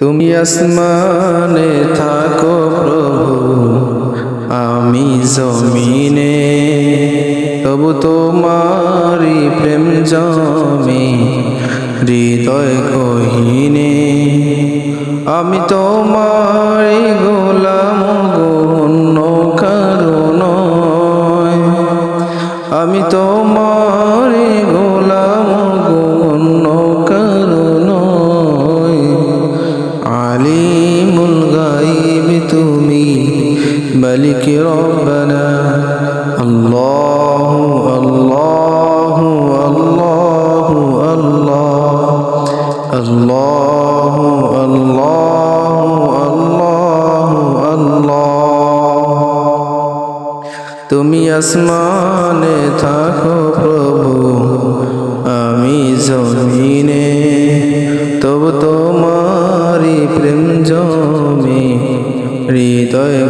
তুমি আসমানে থাকো প্রভু, আমি জমিনে, তবু তোমারি প্রেম জমে হৃদয় গহীনে। আমি তোমারি গোলাম গো, অন্য কারো নয়। আমি তোমারি গোলাম গো, অন্য কারো নয়। আলিমুল গায়ব তুমি, মালিক রব্বানা। আল্লাহু আল্লাহু আল্লাহু আল্লাহ, আল্লাহু আল্লাহু আল্লাহু আল্লাহ। তুমি আসমানে থাকো প্রভু, আমি জমিনে, তবু তোমারি প্রেম জমে হৃদয়